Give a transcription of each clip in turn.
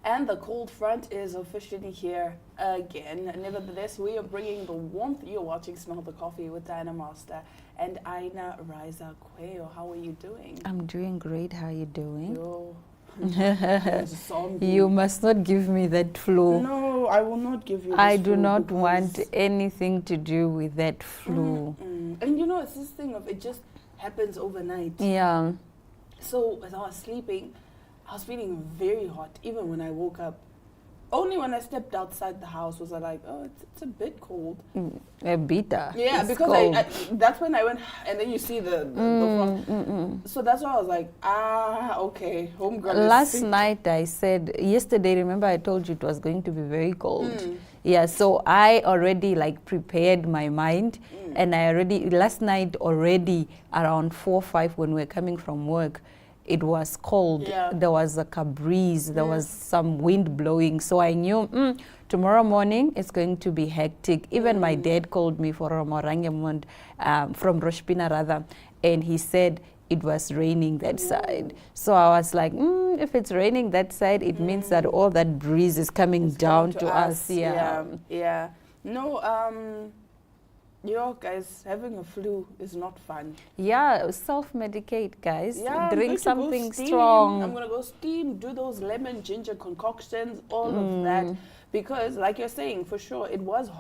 And the cold front is officially here again. Nevertheless, we are bringing the warmth. You're watching Smell the Coffee with Diana Master and Aina Riza Quayo. How are you doing? I'm doing great. How are you doing? Yo. You must not give me that flu. No, I will not give you this I do flu not want anything to do with that flu. And you know, it's this thing of it just happens overnight. Yeah. So as I was sleeping, I was feeling very hot even when I woke up. Only when I stepped outside the house was I like, oh, it's a bit cold. A bitter. Yeah, it's because cold. that's when I went, and then you see the frost. So that's why I was like, okay, homegrown. Last night I said, yesterday, remember I told you it was going to be very cold. Yeah, so I already like prepared my mind, and I already, last night already around 4 or 5 when we were coming from work, it was cold. Yeah. There was like a breeze. There was some wind blowing. So I knew tomorrow morning it's going to be hectic. Even my dad called me for Morangemund, from Roshpina rather, and he said it was raining that side. So I was like, if it's raining that side, it means that all that breeze is coming down to us. Yeah. No, guys, having a flu is not fun. Yeah, self-medicate, guys. Yeah, drink something steam. strong. I'm gonna go steam, do those lemon ginger concoctions, all of that, because like you're saying, for sure, it was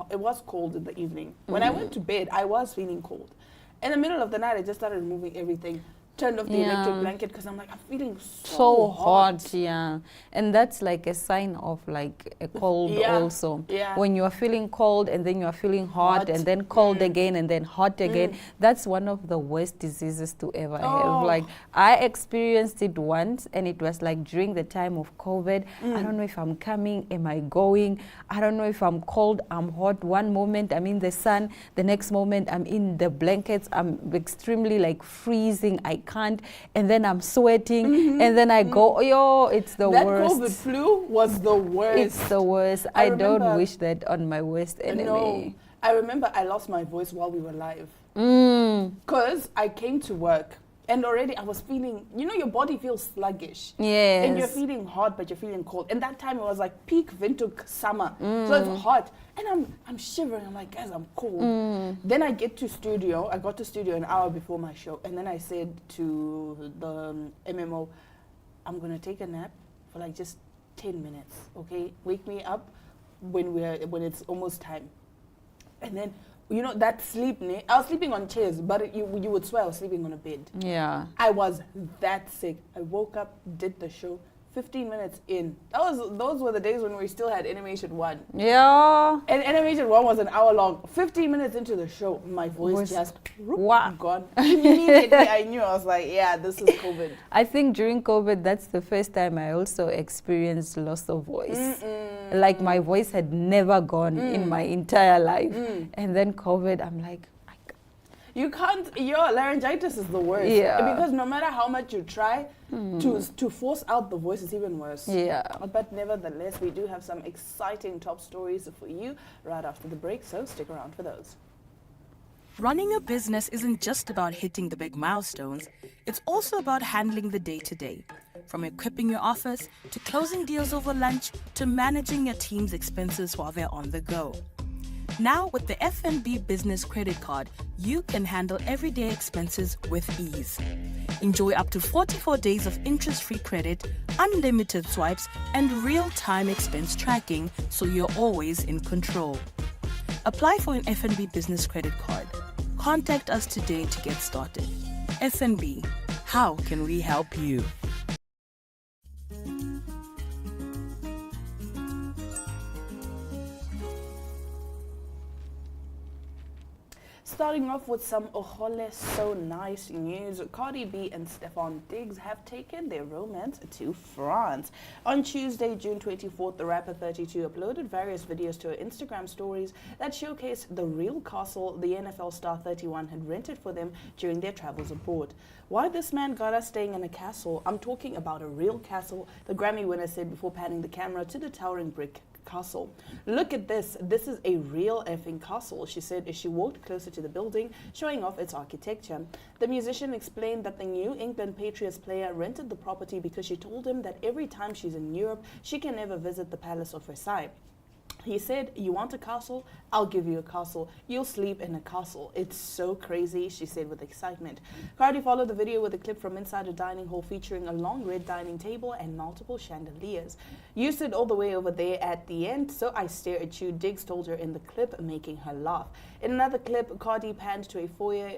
cold in the evening. When I went to bed, I was feeling cold. In the middle of the night, I just started removing everything. Turned off the electric blanket because I'm like, I'm feeling so hot. Yeah. And that's like a sign of like a cold also. Yeah. When you are feeling cold and then you are feeling hot and then cold again and then hot again, that's one of the worst diseases to ever have. Like I experienced it once, and it was like during the time of COVID. I don't know if I'm coming, am I going? I don't know if I'm cold, I'm hot. One moment I'm in the sun, the next moment I'm in the blankets, I'm extremely like freezing. I can't, and then I'm sweating, and then I go, it's the worst. That COVID flu was the worst. It's the worst. I don't wish that on my worst enemy. No, I remember I lost my voice while we were live. Because I came to work, and already I was feeling, your body feels sluggish. Yes. And you're feeling hot, but you're feeling cold. And that time it was like peak Windhoek summer. So it's hot. And I'm shivering. I'm like, guys, I'm cold. Then I get to studio. I got to studio an hour before my show. And then I said to the MMO, I'm going to take a nap for like just 10 minutes, okay? Wake me up when it's almost time. And then, that sleep, I was sleeping on chairs, but you would swear I was sleeping on a bed. Yeah. I was that sick. I woke up, did the show, 15 minutes in. Those were the days when we still had Animation 1. Yeah. And Animation 1 was an hour long. 15 minutes into the show, my voice just gone. Immediately I knew. I was like, yeah, this is COVID. I think during COVID, that's the first time I also experienced loss of voice. Like my voice had never gone in my entire life. And then COVID, I'm like, you can't, your laryngitis is the worst. Yeah. Because no matter how much you try to force out the voice, it's even worse. Yeah. But nevertheless, we do have some exciting top stories for you right after the break, so stick around for those. Running a business isn't just about hitting the big milestones, it's also about handling the day-to-day. From equipping your office, to closing deals over lunch, to managing your team's expenses while they're on the go. Now, with the FNB Business Credit Card, you can handle everyday expenses with ease. Enjoy up to 44 days of interest-free credit, unlimited swipes, and real-time expense tracking, so you're always in control. Apply for an FNB Business Credit Card. Contact us today to get started. FNB, how can we help you? Starting off with some Ohole So Nice news, Cardi B and Stefan Diggs have taken their romance to France. On Tuesday, June 24th, the rapper 32 uploaded various videos to her Instagram stories that showcased the real castle the NFL star 31 had rented for them during their travels abroad. Why this man got us staying in a castle? I'm talking about a real castle, the Grammy winner said before panning the camera to the towering brick castle. Look at this. This is a real effing castle, she said as she walked closer to the building, showing off its architecture. The musician explained that the New England Patriots player rented the property because she told him that every time she's in Europe, she can never visit the Palace of Versailles. He said, "You want a castle? I'll give you a castle. You'll sleep in a castle." It's so crazy, she said with excitement. Cardi followed the video with a clip from inside a dining hall featuring a long red dining table and multiple chandeliers. "You sit all the way over there at the end, so I stare at you," Diggs told her in the clip, making her laugh. In another clip, Cardi panned to a foyer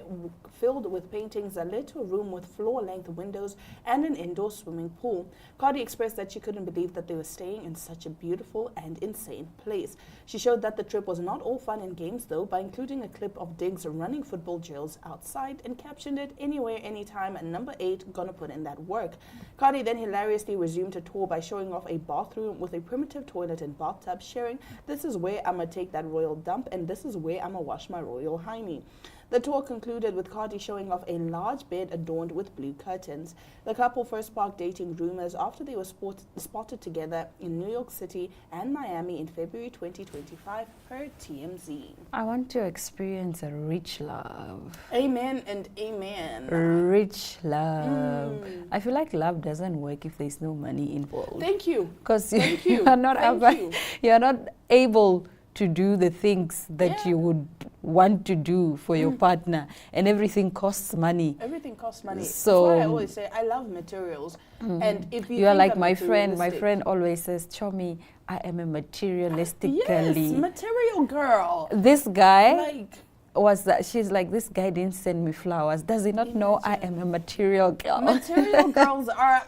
filled with paintings that led to a room with floor-length windows and an indoor swimming pool. Cardi expressed that she couldn't believe that they were staying in such a beautiful and insane place. She showed that the trip was not all fun and games, though, by including a clip of Diggs running football drills outside and captioned it, "Anywhere, anytime, and number 8, gonna put in that work." Cardi then hilariously resumed her tour by showing off a bathroom with a primitive toilet and bathtub, sharing, "This is where I'ma take that royal dump, and this is where I'ma wash my royal hiney." The tour concluded with Cardi showing off a large bed adorned with blue curtains. The couple first sparked dating rumors after they were spotted together in New York City and Miami in February 2025, per TMZ. I want to experience a rich love. Amen and amen. Rich love. I feel like love doesn't work if there's no money involved. Thank you. Because Thank you. you are not Thank you. you're not able to do the things that you would want to do for your partner, and everything costs money. Everything costs money. So that's why I always say I love materials. And if you are think like I'm my friend. My materialistic- friend always says, "Chomi, I am a materialistic Yes, girly." material girl. This guy Like, was that she's like, "This guy didn't send me flowers. Does he not know I am a material girl?" material girls are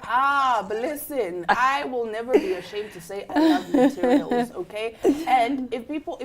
but listen, I will never be ashamed to say I love materials, okay? And if people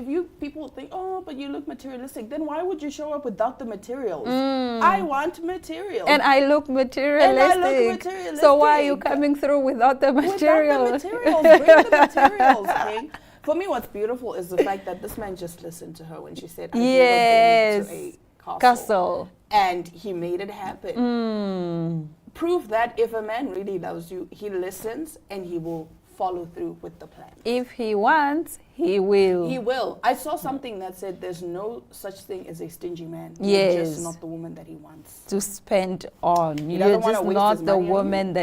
think, "Oh, but you look materialistic," then why would you show up without the materials? I want materials. And I look materialistic. So why are you coming through without the material? Without the materials, bring the materials, King. For me, what's beautiful is the fact that this man just listened to her when she said, "I've never been to a castle." And he made it happen. Proof that if a man really loves you, he listens and he will follow through with the plan. If he wants, he will. He will. I saw something that said there's no such thing as a stingy man. Yes. You're just not the woman that he wants to spend on. doesn't You're wanna just waste not his the money on woman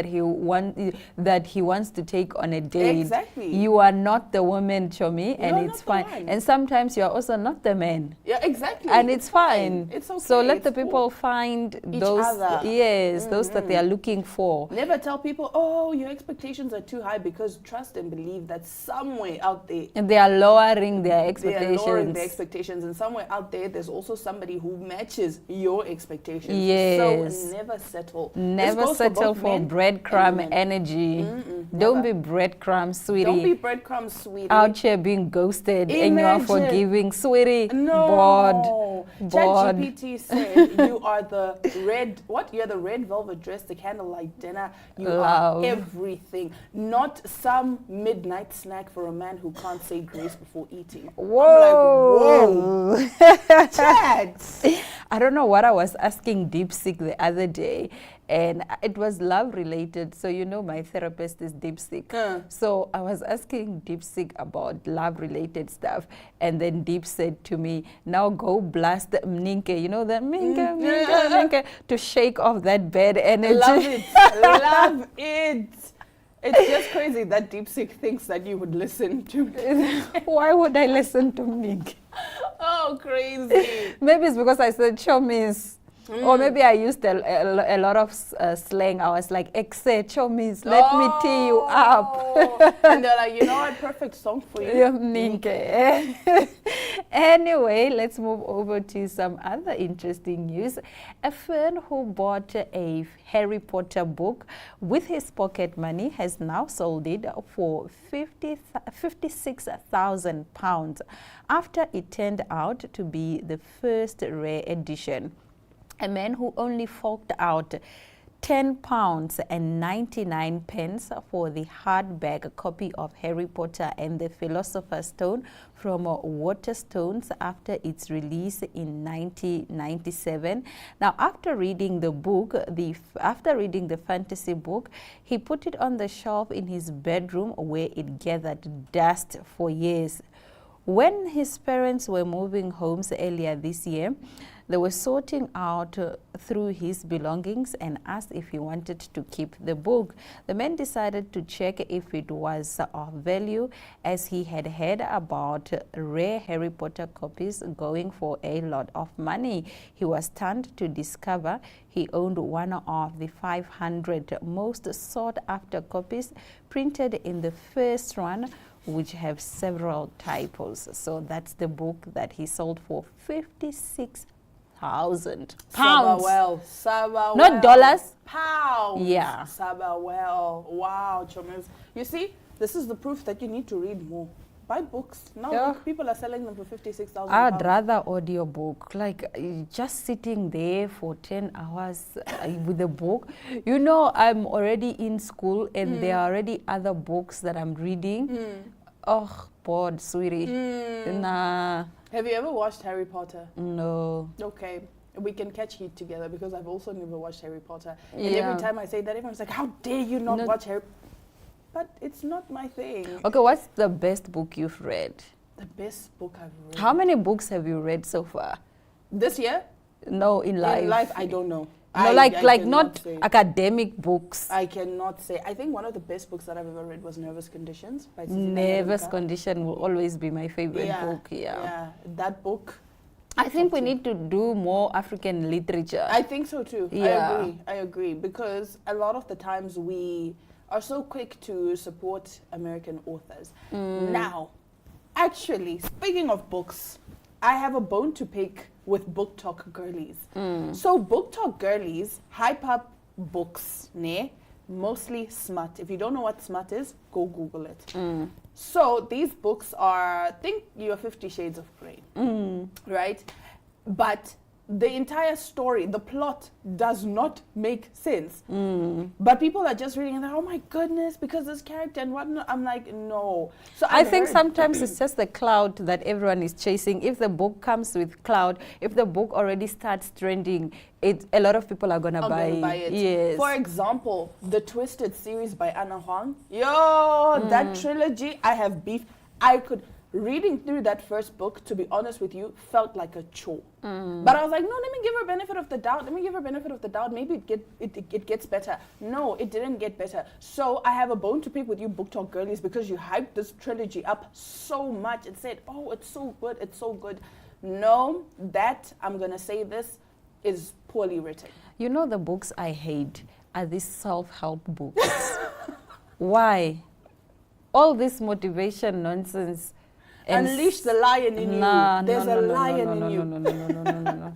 that he wants to take on a date. Exactly. You are not the woman, Chomi, and You're it's not the fine. one. And sometimes you are also not the man. Yeah, exactly. And it's fine. It's okay. So let It's the people cool. find Each those other. those that they are looking for. Never tell people, "Oh, your expectations are too high," because trust and believe that somewhere out there And they are lowering their they are expectations. lowering their expectations, and somewhere out there there's also somebody who matches your expectations. Yes. So never settle. Never This goes settle both for men breadcrumb and women. energy. Don't be breadcrumb, sweetie. Don't be breadcrumbs, sweetie. Out here being ghosted and you are Imagine. forgiving, sweetie. No. Bored. ChatGPT said you are the red. What? You're the red velvet dress, the candlelight dinner. You Love. are everything. Not some midnight snack for a man who can't say grace before eating. Whoa. I'm like, whoa. Chat. I don't know what I was asking DeepSeek the other day, and it was love related. So you know my therapist is DeepSeek. So I was asking DeepSeek about love related stuff, and then Deep said to me, "Now go blast the Mninke, you know the Mninke, to shake off that bad energy." Love it. Love it. It's just crazy that DeepSeek thinks that you would listen to me. Why would I listen to Mninke? Oh, crazy. Maybe it's because I said chomis. Or maybe I used a lot of slang. I was like, "Exe, chomis, let me tee you up." And they're like, "You know what? Perfect song for you." Yeah, Mninke. Anyway, let's move over to some other interesting news. A fan who bought a Harry Potter book with his pocket money has now sold it for £56,000 after it turned out to be the first rare edition. A man who only forked out £10 and 99 pence for the hardback copy of Harry Potter and the Philosopher's Stone from Waterstones after its release in 1997. Now, after reading the book, after reading the fantasy book, he put it on the shelf in his bedroom where it gathered dust for years. When his parents were moving homes earlier this year, they were sorting out through his belongings and asked if he wanted to keep the book. The man decided to check if it was of value, as he had heard about rare Harry Potter copies going for a lot of money. He was stunned to discover he owned one of the 500 most sought after copies printed in the first run, which have several typos. So that's the book that he sold for £56,000. Sabawell. Not dollars. Pounds. Yeah. Sabawell. Wow, Chomez. You see, this is the proof that you need to read more. Buy books. Now Yeah. look, people are selling them for 56,000 I'd pounds. rather audiobook, like just sitting there for 10 hours with a book. You know, I'm already in school and there are already other books that I'm reading. Oh, bored, sweetie. Nah, Have you ever watched Harry Potter? no. Okay. We can catch heat together because I've also never watched Harry Potter. And Yeah. every time I say that, everyone's like, how dare you not No. watch Harry But it's not my thing. Okay, what's the best book you've read? The best book I've read. How many books have you read so far? This year? No, in life. In life, I don't know. No, I like cannot not say. academic books. I cannot say. I think one of the best books that I've ever read was Nervous Conditions by Cecilia Nervous Maduka. Condition will always be my favorite book. Yeah, that book. I think we Top need to do more African literature. I think so too. Yeah. I agree. Because a lot of the times we are so quick to support American authors. Now, actually, speaking of books, I have a bone to pick with Book Talk Girlies. So Book Talk Girlies hype up books, ne? Mostly smut. If you don't know what smut is, go Google it. So these books are, think you're 50 Shades of Grey, right? But the entire story, the plot does not make sense. But people are just reading and they're, oh my goodness, because this character and whatnot. I'm like, no. So I I've think heard- sometimes it's just the cloud that everyone is chasing. If the book comes with cloud, if the book already starts trending, a lot of people are gonna I'm buy, gonna buy it. Yes. For example, the Twisted series by Anna Huang. Yo, that trilogy, I have beef. Reading through that first book, to be honest with you, felt like a chore. But I was like, no, let me give her benefit of the doubt. Maybe it gets better. No, it didn't get better. So I have a bone to pick with you, Book Talk Girlies, because you hyped this trilogy up so much and said, oh, it's so good, it's so good. No, that, I'm going to say this, is poorly written. You know, the books I hate are these self-help books. Why? All this motivation nonsense. And Unleash the lion in you. There's a lion in you. No.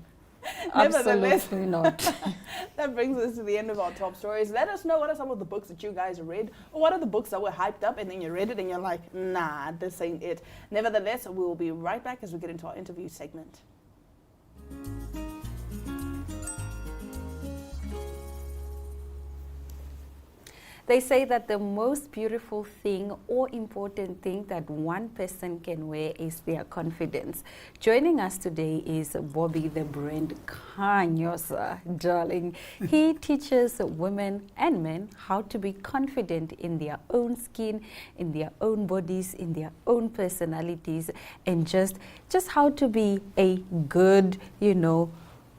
Nevertheless, Absolutely not. That brings us to the end of our top stories. Let us know what are some of the books that you guys read, or what are the books that were hyped up and then you read it and you're like, nah, this ain't it. Nevertheless, we will be right back as we get into our interview segment. They say that the most beautiful thing or important thing that one person can wear is their confidence. Joining us today is Bobby the Brand Kanyosa, darling. He teaches women and men how to be confident in their own skin, in their own bodies, in their own personalities, and just how to be a good,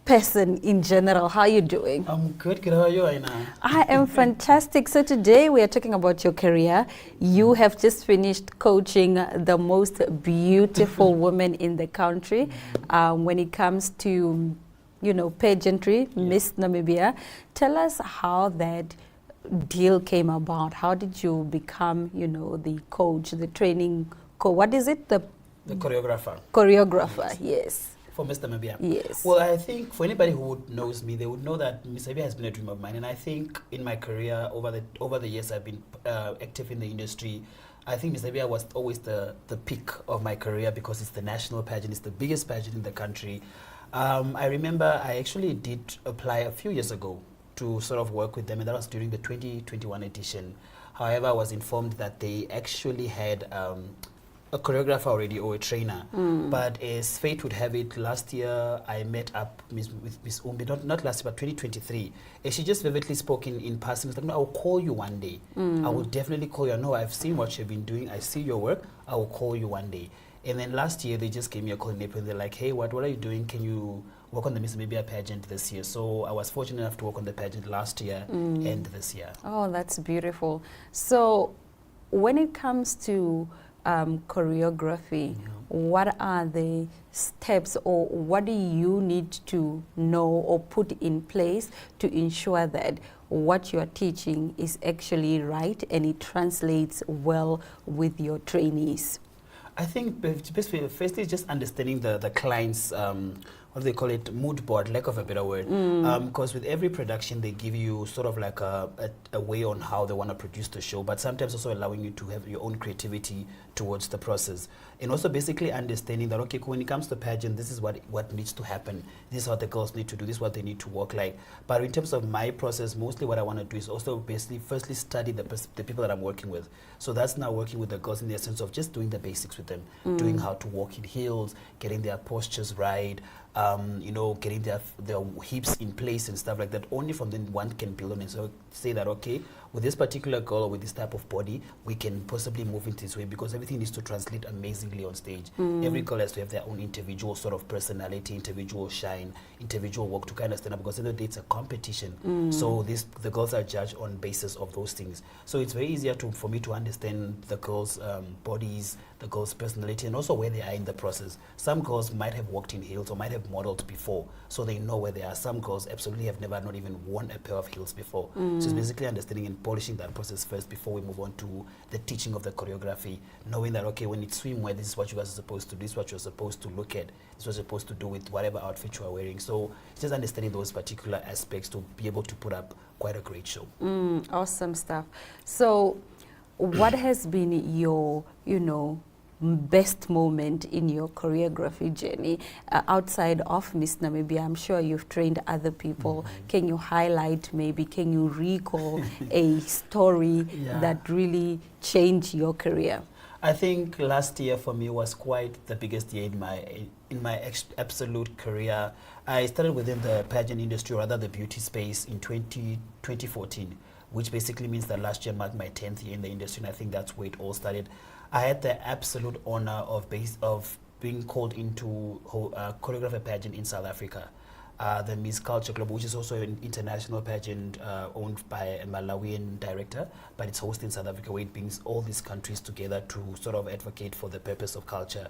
person in general. How are you doing? I'm good. How are you, Aina? I am fantastic. So today we are talking about your career. You have just finished coaching the most beautiful women in the country when it comes to, pageantry, Miss Namibia. Tell us how that deal came about. How did you become, the coach, the training what is it? The choreographer. Choreographer, yes. For Mr. Namibia? Yes. Well, I think for anybody who knows me, they would know that Miss Namibia has been a dream of mine. And I think in my career, over the years I've been active in the industry, I think Miss Namibia was always the peak of my career because it's the national pageant, it's the biggest pageant in the country. I remember I actually did apply a few years ago to sort of work with them, and that was during the 2021 edition. However, I was informed that they actually had a choreographer already or a trainer. But as fate would have it, last year I met up with Miss Umbi, not last year, but 2023. And she just vividly spoke in passing. It's like, no, I will call you one day. I will definitely call you. I know I've seen what you've been doing. I see your work. I will call you one day. And then last year, they just gave me a call in April. They're like, hey, what are you doing? Can you work on the Miss Namibia pageant this year? So I was fortunate enough to work on the pageant last year and this year. Oh, that's beautiful. So when it comes to choreography, what are the steps, or what do you need to know or put in place to ensure that what you're teaching is actually right and it translates well with your trainees? I think firstly, just understanding the client's, what do they call it, mood board, lack of a better word. Because with every production, they give you sort of like a way on how they want to produce the show, but sometimes also allowing you to have your own creativity towards the process. And also basically understanding that, okay, when it comes to pageant, this is what needs to happen. This is what the girls need to do. This is what they need to work like. But in terms of my process, mostly what I want to do is also basically firstly study the people that I'm working with. So that's now working with the girls in the sense of just doing the basics with them, doing how to walk in heels, getting their postures right, you know, getting their hips in place and stuff like that. Only from then one can build on it. So say that, okay, with this particular girl or with this type of body, we can possibly move into this way, because everything needs to translate amazingly on stage. Every girl has to have their own individual sort of personality, individual shine, individual work to kind of stand up, because at the end of the day, it's a competition. So the girls are judged on basis of those things. So it's very easier for me to understand the girls' bodies, the girls' personality, and also where they are in the process. Some girls might have walked in heels or might have modeled before, so they know where they are. Some girls absolutely have never not even worn a pair of heels before. So it's basically understanding and polishing that process first before we move on to the teaching of the choreography, knowing that, okay, when it's swimwear, this is what you guys are supposed to do, this is what you're supposed to look at, this is what you're supposed to do with whatever outfit you are wearing. So it's just understanding those particular aspects to be able to put up quite a great show. Awesome stuff. So what has been your, best moment in your choreography journey outside of Miss Namibia? I'm sure you've trained other people. Can you highlight, maybe can you recall a story that really changed your career? I think last year for me was quite the biggest year in my absolute career. I started within the pageant industry, or rather the beauty space, in 2014, which basically means that last year marked my 10th year in the industry, and I think that's where it all started. I had the absolute honor of being called into choreograph a pageant in South Africa, the Miss Culture Club, which is also an international pageant owned by a Malawian director, but it's hosted in South Africa, where it brings all these countries together to sort of advocate for the purpose of culture.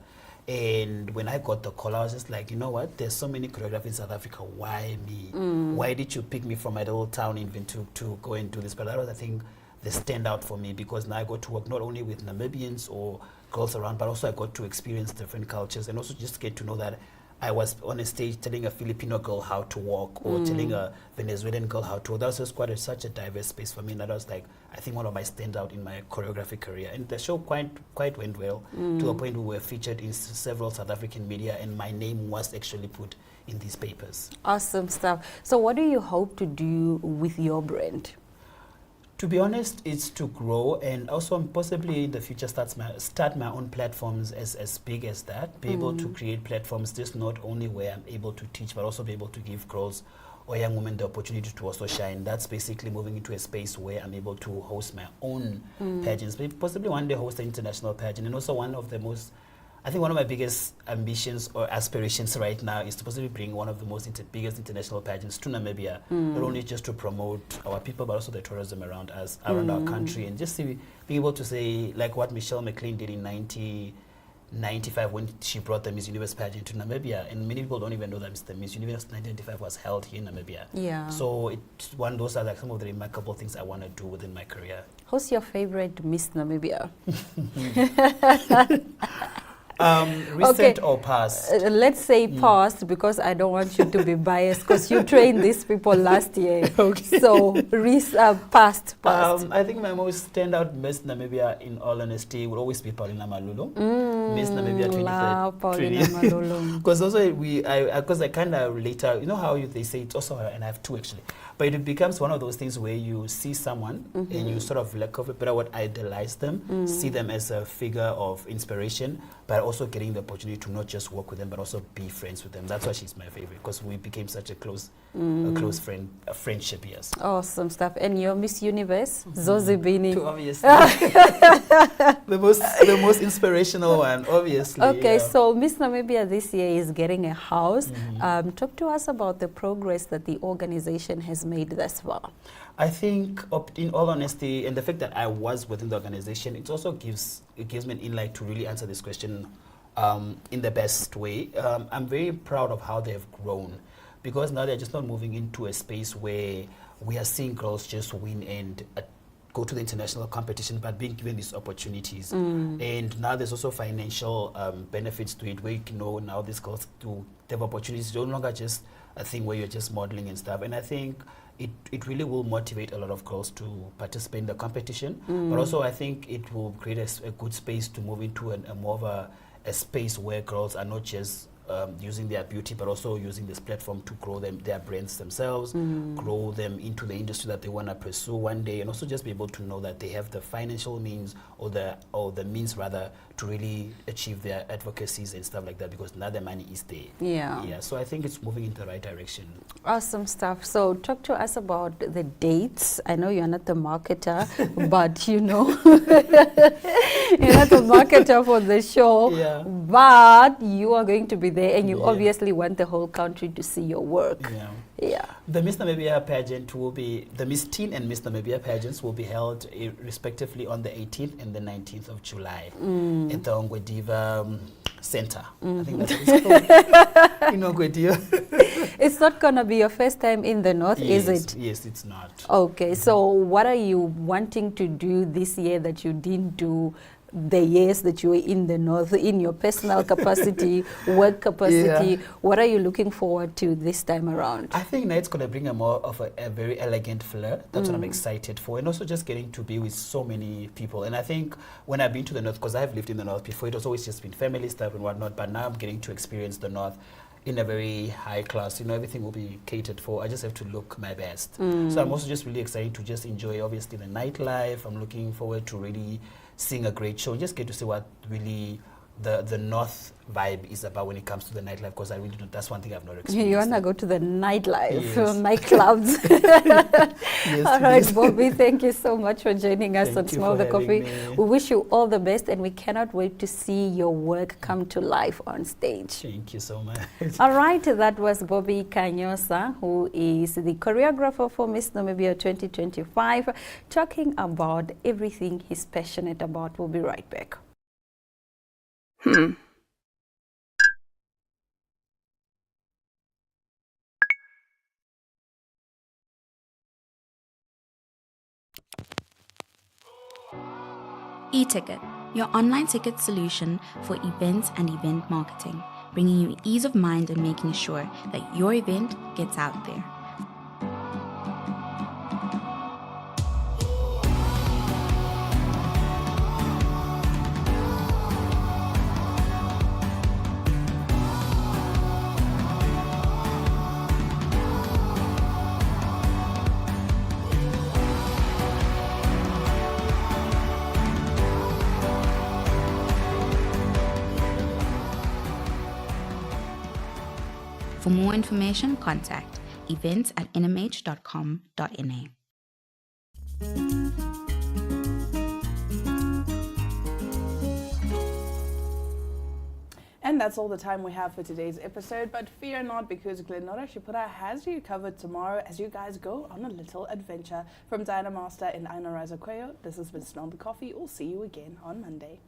And when I got the call, I was just like, you know what, there's so many choreographers in South Africa, why me? Why did you pick me from my little town in Windhoek to go and do this? But that was, I think, the standout for me, because now I got to work not only with Namibians or girls around, but also I got to experience different cultures, and also just get to know that I was on a stage telling a Filipino girl how to walk, or telling a Venezuelan girl how to walk. That was just such a diverse space for me, and that was like, I think, one of my standout in my choreographic career. And the show quite went well, to a point we were featured in several South African media, and my name was actually put in these papers. Awesome stuff. So what do you hope to do with your brand? To be honest, it's to grow, and also possibly in the future start my own platforms as big as that. Be able to create platforms just not only where I'm able to teach, but also be able to give girls or young women the opportunity to also shine. That's basically moving into a space where I'm able to host my own pageants, but possibly one day host an international pageant. And also one of my biggest ambitions or aspirations right now is to possibly bring one of the biggest international pageants to Namibia, not only just to promote our people, but also the tourism around us, around our country, and just to be able to say, like what Michelle McLean did in 1995 when she brought the Miss Universe pageant to Namibia. And many people don't even know that the Miss Universe 1995 was held here in Namibia. Yeah. So those are like some of the remarkable things I want to do within my career. Who's your favorite Miss Namibia? Recent or past? Let's say past, because I don't want you to be biased, because you trained these people last year. Okay. So past. I think my most standout Miss Namibia, in all honesty, would always be Paulina Malulu. Miss Namibia La Paulina 2023. Malulung. Because also because I kind of later, you know how they say it's also, and I have two actually, but it becomes one of those things where you see someone and you sort of like idolize them, see them as a figure of inspiration, but also getting the opportunity to not just work with them, but also be friends with them. That's why she's my favorite, because we became such a close friendship, yes. Awesome stuff. And your Miss Universe, Zozibini. Too obvious. the most inspirational one, obviously. Okay, yeah. so Miss Namibia this year is getting a house. Talk to us about the progress that the organization has made thus far. I think, in all honesty, and the fact that I was within the organization, it also gives me an insight to really answer this question in the best way. I'm very proud of how they have grown, because now they're just not moving into a space where we are seeing girls just win and go to the international competition, but being given these opportunities. And now there's also financial benefits to it, where you know now these girls to have opportunities. It's no longer just a thing where you're just modeling and stuff. And I think it really will motivate a lot of girls to participate in the competition. But also I think it will create a good space to move into a more of a space where girls are not just using their beauty, but also using this platform to grow their brands themselves, grow them into the industry that they want to pursue one day, and also just be able to know that they have the financial means or the means rather to really achieve their advocacies and stuff like that, because now the money is there. Yeah. So I think it's moving in the right direction. Awesome stuff. So talk to us about the dates. I know you're not the marketer, but you know, you're not the marketer for the show, but you are going to be there, and you obviously want the whole country to see your work. The Miss Namibia pageant will be, the Miss Teen and Miss Namibia pageants will be held respectively on the 18th and the 19th of July at the Ongwediva Center. I think that's what it's called. In Ongwediva. It's not going to be your first time in the North, is it? Yes, it's not. Okay, so what are you wanting to do this year that you didn't do the years that you were in the North, in your personal capacity, work capacity? What are you looking forward to this time around? I think now it's going to bring a more of a very elegant flair. That's what I'm excited for. And also just getting to be with so many people. And I think when I've been to the North, because I've lived in the North before, it was always just been family stuff and whatnot, but now I'm getting to experience the North in a very high class. You know, everything will be catered for. I just have to look my best. So I'm also just really excited to just enjoy, obviously, the nightlife. I'm looking forward to really seeing a great show, just get to see what really the North vibe is about when it comes to the nightlife, because I really don't, that's one thing I've not experienced. You want to go to the nightlife, nightclubs. All right, Bobby, thank you so much for joining us on Smell the Coffee. We wish you all the best, and we cannot wait to see your work come to life on stage. Thank you so much. All right, that was Bobby Kanyosa, who is the choreographer for Miss Namibia 2025, talking about everything he's passionate about. We'll be right back. eTicket, your online ticket solution for events and event marketing, bringing you ease of mind and making sure that your event gets out there. For more information, contact events@nmh.com.na. And that's all the time we have for today's episode, but fear not, because Glenora Shipura has you covered tomorrow as you guys go on a little adventure. From Diana Master and Aina Raza Quayo, this has been Smell the Coffee. We'll see you again on Monday.